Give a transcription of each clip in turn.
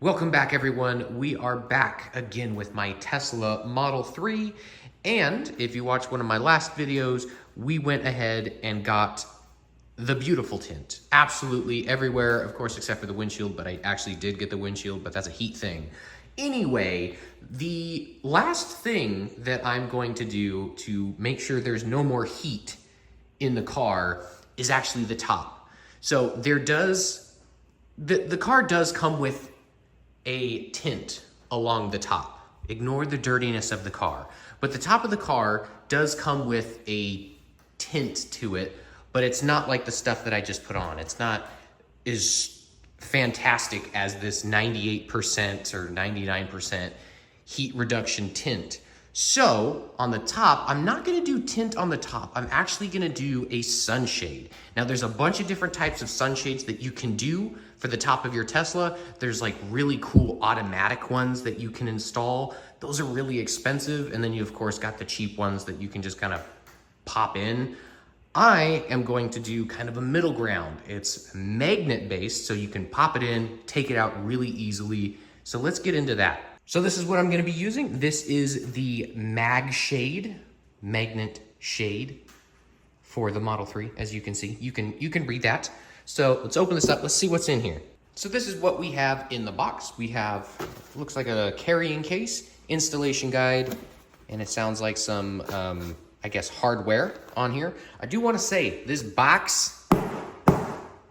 Welcome back, everyone. We are back again with my Tesla Model 3. And if you watched one of my last videos, we went ahead and got the beautiful tint. Absolutely everywhere, of course, except for the windshield, but I actually did get the windshield, but that's a heat thing. Anyway, the last thing that I'm going to do to make sure there's no more heat in the car is actually the top. So there does, the car does come with a tint along the top. Ignore the dirtiness of the car. But the top of the car does come with a tint to it, but it's not like the stuff that I just put on. It's not as fantastic as this 98% or 99% heat reduction tint. So on the top, I'm not gonna do tint on the top. I'm actually gonna do a sunshade. Now there's a bunch of different types of sunshades that you can do for the top of your Tesla. There's like really cool automatic ones that you can install. Those are really expensive. And then you of course got the cheap ones that you can just kind of pop in. I am going to do kind of a middle ground. It's magnet based, so you can pop it in, take it out really easily. So let's get into that. So this is what I'm gonna be using. This is the Magshade, magnet shade for the Model 3, as you can see. You can read that. So let's open this up, let's see what's in here. So this is what we have in the box. We have, looks like a carrying case, installation guide, and it sounds like some, I guess, hardware on here. I do wanna say, this box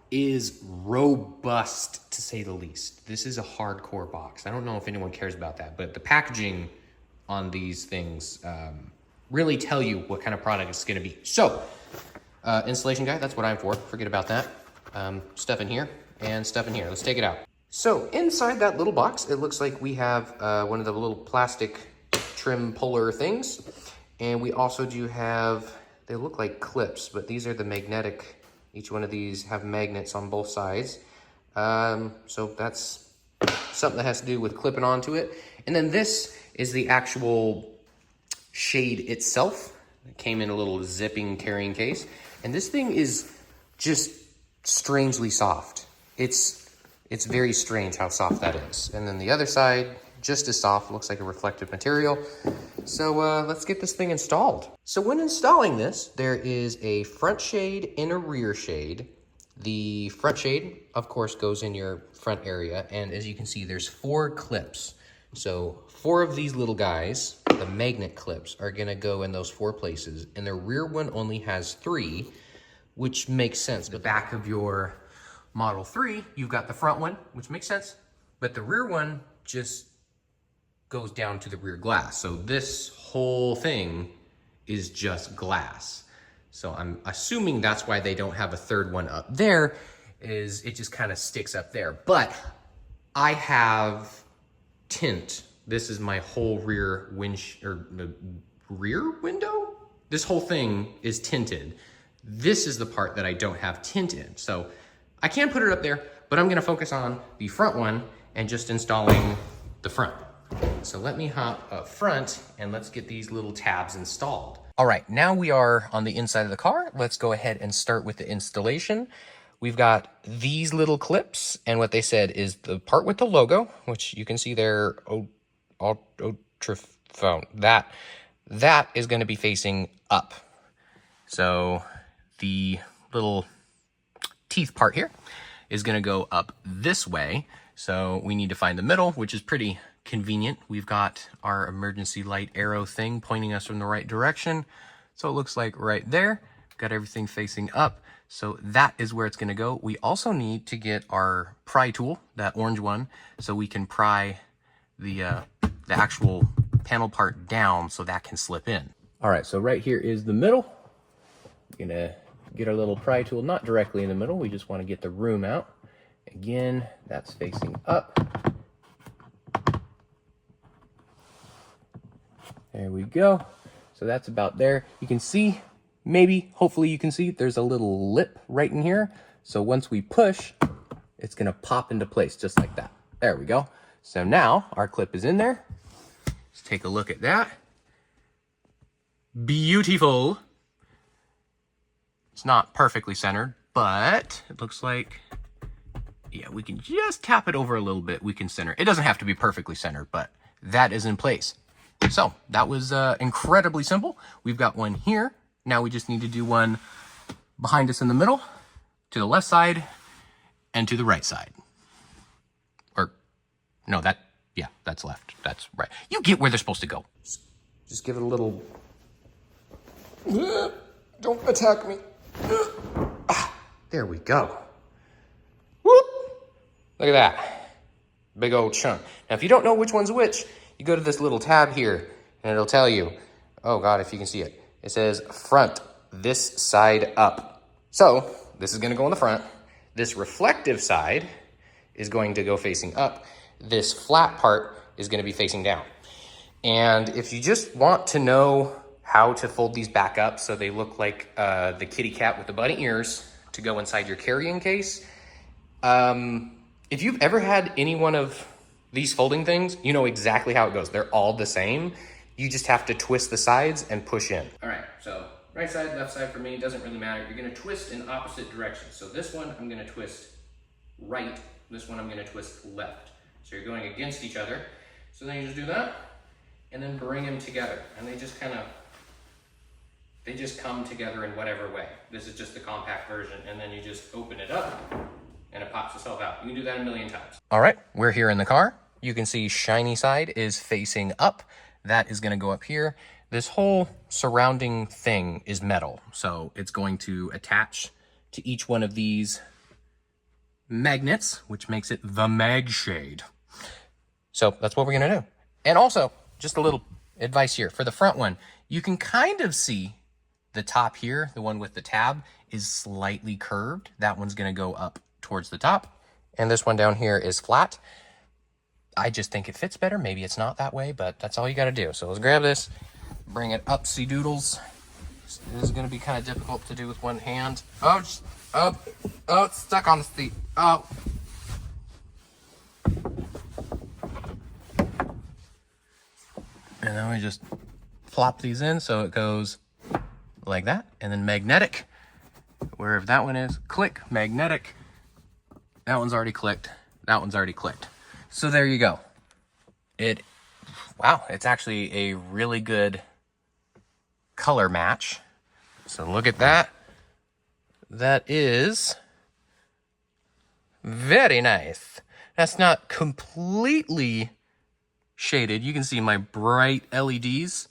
is robust, to say the least. This is a hardcore box. I don't know if anyone cares about that, but the packaging on these things really tell you what kind of product it's gonna be. So, installation guide, that's what I'm for. Forget about that. Stuff in here and stuff in here. Let's take it out. So inside that little box, it looks like we have one of the little plastic trim puller things. And we also do have, they look like clips, but these are the magnetic. Each one of these have magnets on both sides. So that's something that has to do with clipping onto it. And then this is the actual shade itself. It came in a little zipping carrying case. And this thing is just strangely soft. It's very strange how soft that is. And then the other side, just as soft, looks like a reflective material. So let's get this thing installed. So when installing this, there is a front shade and a rear shade. The front shade, of course, goes in your front area. And as you can see, there's 4 clips. So 4 of these little guys, the magnet clips, are gonna go in those 4 places. And the rear one only has 3, which makes sense. The back of your Model 3, you've got the front one, which makes sense. But the rear one just goes down to the rear glass. So this whole thing is just glass. So I'm assuming that's why they don't have a third one up there, is it just kind of sticks up there. But I have tint. This is my whole rear rear window? This whole thing is tinted. This is the part that I don't have tint in. So I can put it up there, but I'm gonna focus on the front one and just installing the front. So let me hop up front and let's get these little tabs installed. All right, now we are on the inside of the car. Let's go ahead and start with the installation. We've got these little clips, and what they said is the part with the logo, which you can see there, Otrifowd, that is gonna be facing up. So the little teeth part here is gonna go up this way. So we need to find the middle, which is pretty convenient. We've got our emergency light arrow thing pointing us in the right direction. So it looks like right there, got everything facing up. So that is where it's gonna go. We also need to get our pry tool, that orange one, so we can pry the actual panel part down so that can slip in. All right, so right here is the middle. We're gonna get our little pry tool, not directly in the middle. We just wanna get the room out. Again, that's facing up. There we go. So that's about there. You can see, hopefully you can see, there's a little lip right in here. So once we push, it's gonna pop into place just like that. There we go. So now our clip is in there. Let's take a look at that. Beautiful. It's not perfectly centered, but it looks like Yeah, we can just tap it over a little bit. We can center. It doesn't have to be perfectly centered, but that is in place. So that was incredibly simple. We've got one here. Now we just need to do one behind us in the middle, to the left side, and to the right side. Or, no, that's left. That's right. You get where they're supposed to go. Just give it a little... Don't attack me. There we go. Whoop! Look at that. Big old chunk. Now, if you don't know which one's which, you go to this little tab here, and it'll tell you, oh God, if you can see it. It says front, this side up. So, this is gonna go in the front. This reflective side is going to go facing up. This flat part is gonna be facing down. And if you just want to know how to fold these back up so they look like the kitty cat with the bunny ears to go inside your carrying case, if you've ever had any one of these folding things, you know exactly how it goes. They're all the same. You just have to twist the sides and push in. All right, so right side, left side for me, doesn't really matter. You're gonna twist in opposite directions. So this one, I'm gonna twist right. This one, I'm gonna twist left. So you're going against each other. So then you just do that, and then bring them together. And they just come together in whatever way. This is just the compact version. And then you just open it up, and it pops itself out. You can do that a million times. All right, we're here in the car. You can see shiny side is facing up. That is gonna go up here. This whole surrounding thing is metal. So it's going to attach to each one of these magnets, which makes it the Magshade. So that's what we're gonna do. And also, just a little advice here. For the front one, you can kind of see the top here, the one with the tab, is slightly curved. That one's gonna go up towards the top. And this one down here is flat. I just think it fits better. Maybe it's not that way, but that's all you gotta do. So let's grab this, bring it up-see doodles. This is gonna be kind of difficult to do with one hand. Oh, it's stuck on the seat. Oh. And then we just flop these in so it goes like that. And then magnetic, wherever that one is, click, magnetic. That one's already clicked. That one's already clicked. So there you go. Wow, it's actually a really good color match. So look at that. That is very nice. That's not completely shaded. You can see my bright LEDs.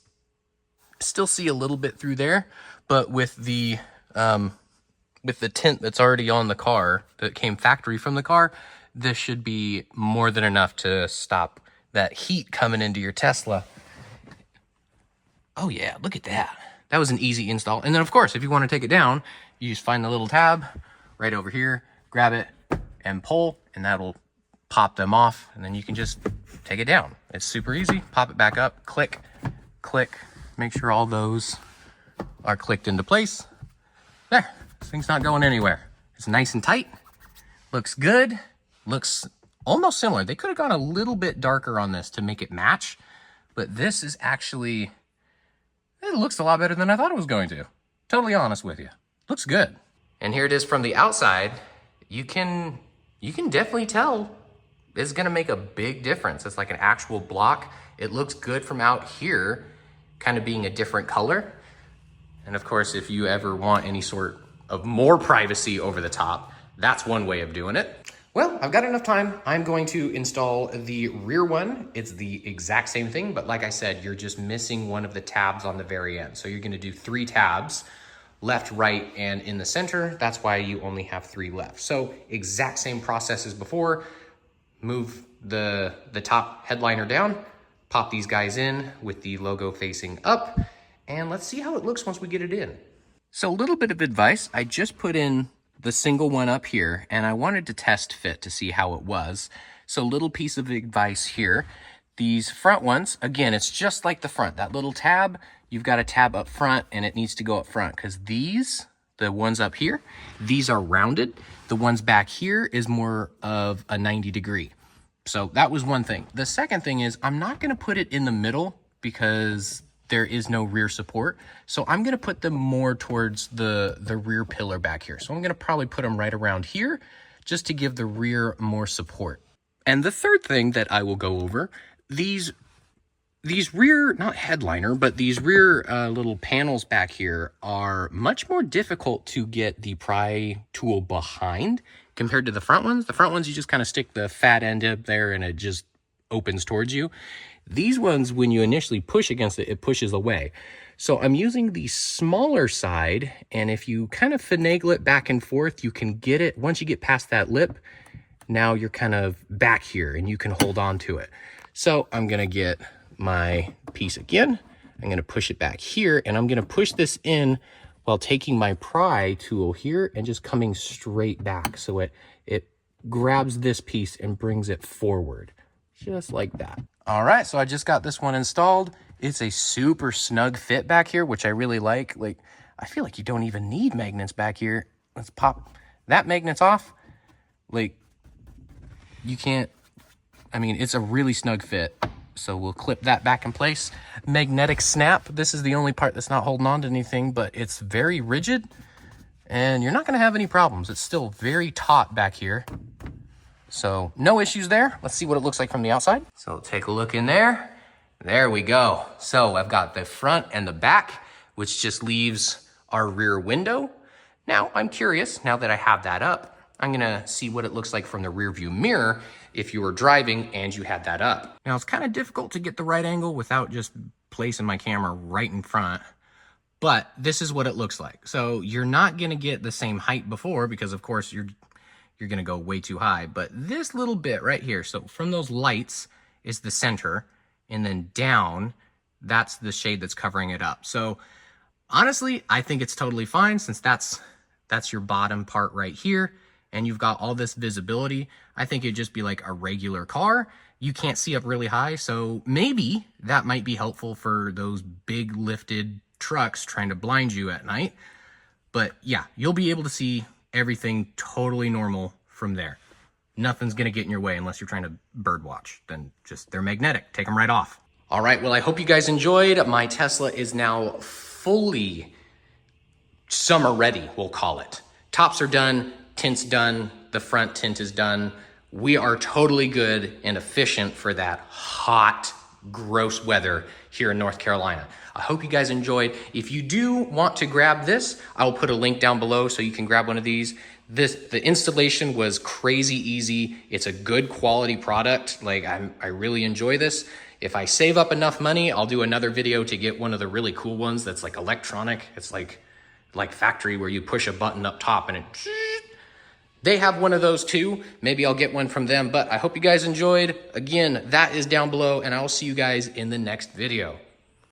Still see a little bit through there, but with the tint that's already on the car, that came factory from the car, this should be more than enough to stop that heat coming into your Tesla. Oh yeah, look at that. That was an easy install. And then of course, if you want to take it down, you just find the little tab right over here, grab it and pull, and that'll pop them off. And then you can just take it down. It's super easy. Pop it back up, click, click. Make sure all those are clicked into place. There, this thing's not going anywhere. It's nice and tight, looks good, looks almost similar. They could have gone a little bit darker on this to make it match, but this is actually, it looks a lot better than I thought it was going to. Totally honest with you. Looks good. And here it is from the outside. You can definitely tell it's gonna make a big difference. It's like an actual block. It looks good from out here, kind of being a different color. And of course, if you ever want any sort of more privacy over the top, that's one way of doing it. Well, I've got enough time. I'm going to install the rear one. It's the exact same thing, but like I said, you're just missing one of the tabs on the very end. So you're gonna do 3 tabs, left, right, and in the center. That's why you only have 3 left. So exact same process as before. Move the top headliner down, pop these guys in with the logo facing up, and let's see how it looks once we get it in. So a little bit of advice. I just put in the single one up here, and I wanted to test fit to see how it was. So a little piece of advice here. These front ones, again, it's just like the front. That little tab, you've got a tab up front, and it needs to go up front, because these, the ones up here, these are rounded. The ones back here is more of a 90-degree. So that was one thing. The second thing is I'm not gonna put it in the middle because there is no rear support. So I'm gonna put them more towards the rear pillar back here. So I'm gonna probably put them right around here, just to give the rear more support. And the third thing that I will go over, these rear, not headliner, but these rear little panels back here are much more difficult to get the pry tool behind compared to the front ones. The front ones, you just kind of stick the fat end up there and it just opens towards you. These ones, when you initially push against it, it pushes away. So I'm using the smaller side, and if you kind of finagle it back and forth, you can get it. Once you get past that lip, now you're kind of back here and you can hold on to it. So I'm gonna get my piece again. I'm gonna push it back here, and I'm gonna push this in while taking my pry tool here and just coming straight back. So it grabs this piece and brings it forward, just like that. All right, so I just got this one installed. It's a super snug fit back here, which I really like. Like, I feel like you don't even need magnets back here. Let's pop that magnet's off. Like, you can't, I mean, it's a really snug fit. So we'll clip that back in place. Magnetic snap. This is the only part that's not holding on to anything, but it's very rigid and you're not gonna have any problems. It's still very taut back here. So no issues there. Let's see what it looks like from the outside. So take a look in there. There we go. So I've got the front and the back, which just leaves our rear window. Now I'm curious, now that I have that up, I'm gonna see what it looks like from the rear view mirror if you were driving and you had that up. Now it's kind of difficult to get the right angle without just placing my camera right in front, but this is what it looks like. So you're not gonna get the same height before because of course you're gonna go way too high, but this little bit right here, so from those lights is the center, and then down, that's the shade that's covering it up. So honestly, I think it's totally fine since that's your bottom part right here, and you've got all this visibility. I think it'd just be like a regular car. You can't see up really high, so maybe that might be helpful for those big lifted trucks trying to blind you at night. But yeah, you'll be able to see everything totally normal from there. Nothing's gonna get in your way unless you're trying to bird watch. Then just, they're magnetic, take them right off. All right, well, I hope you guys enjoyed. My Tesla is now fully summer ready, we'll call it. Tops are done, tint's done, the front tint is done. We are totally good and efficient for that hot, gross weather here in North Carolina. I hope you guys enjoyed. If you do want to grab this, I'll put a link down below so you can grab one of these. The installation was crazy easy. It's a good quality product. Like, I really enjoy this. If I save up enough money, I'll do another video to get one of the really cool ones that's like electronic. It's like factory where you push a button up top and it, they have one of those too. Maybe I'll get one from them, but I hope you guys enjoyed. Again, that is down below and I will see you guys in the next video.